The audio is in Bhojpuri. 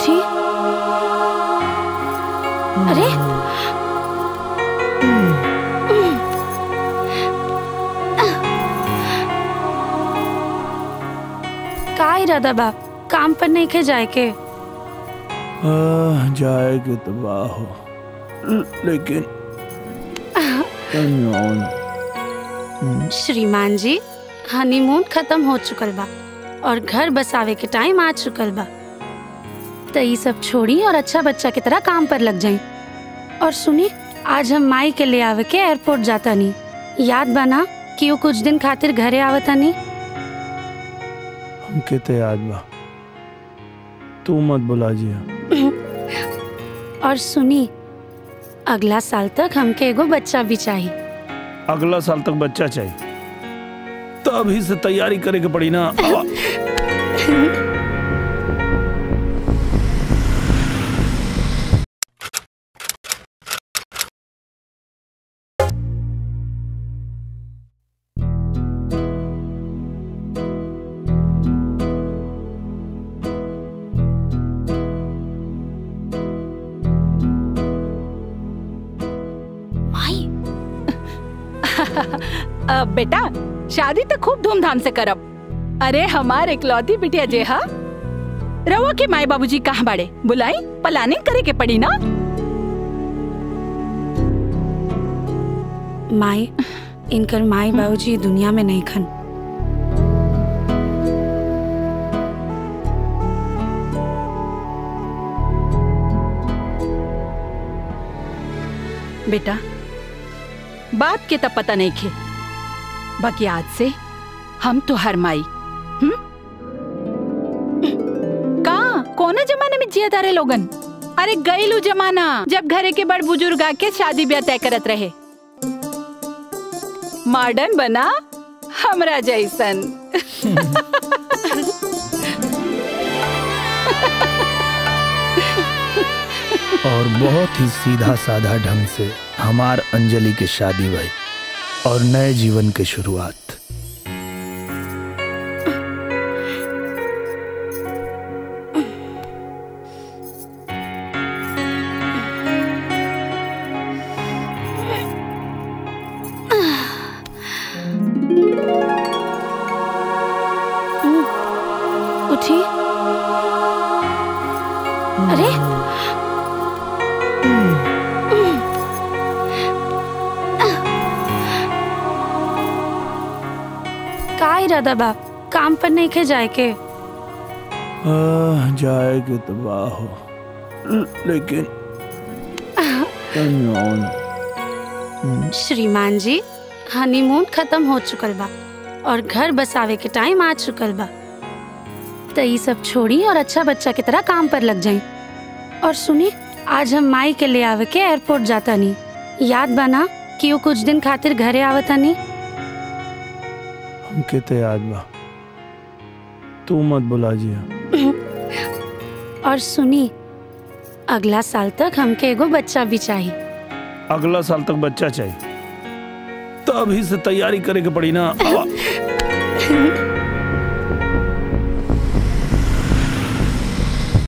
उठी। अरे का इरादा बा? काम पर नहीं के जाए के? जाए के तो हो, लेकिन श्रीमान जी, हनीमून खत्म हो चुकल बा और घर बसावे के टाइम आ चुकल बा। तो ये सब छोड़ी और अच्छा बच्चा की तरह काम पर लग जाए। और सुनी, आज हम माई के ले आवे के एयरपोर्ट जाता नहीं। याद बना कि वो कुछ दिन खातिर घरे आवता नहीं। हमके तो याद बा, तू मत बुला जिया। और सुनी, अगला साल तक हमके एगो बच्चा भी चाहिए। अगला साल तक बच्चा चाहिए तो अभी से तैयारी करे के पड़ी ना। बेटा, शादी तो खूब धूमधाम से करब। अरे हमारे इकलौती बिटिया जे हा, रवा के माई बाबूजी कहाँ बाड़े? बुलाई, प्लानिंग करे के पड़ी ना। माई, इनकर माई बाबूजी दुनिया में नहीं खन। बेटा, बाप के तब पता नहीं खे, बाकी आज से हम तो हर माई। का कोने जमाने में जिया तारे लोगन? अरे गईलू जमाना जब घरे के बड़ बुजुर्ग आके शादी ब्याह तय करत रहे। मॉडर्न बना हमरा जैसन। और बहुत ही सीधा साधा ढंग से हमार अंजलि की शादी हुई और नए जीवन की शुरुआत। उठी। अरे का इरादा बा? काम पर नहीं के जाए के? जाए के तो हो, लेकिन श्रीमान जी, हनीमून खत्म हो चुकल बा और घर बसावे के टाइम आ चुकल बा। तो ये सब छोड़ी और अच्छा बच्चा की तरह काम पर लग जाए। और सुनी, आज हम माई के ले आवे के एयरपोर्ट जाता नहीं। याद बना कि वो कुछ दिन खातिर घरे आवता नहीं। हमके तो याद बा, तू मत बुला जिया। और सुनी, अगला साल तक हमके एगो बच्चा भी चाहिए। अगला साल तक बच्चा चाहिए तो अभी से तैयारी करे के पड़ी ना।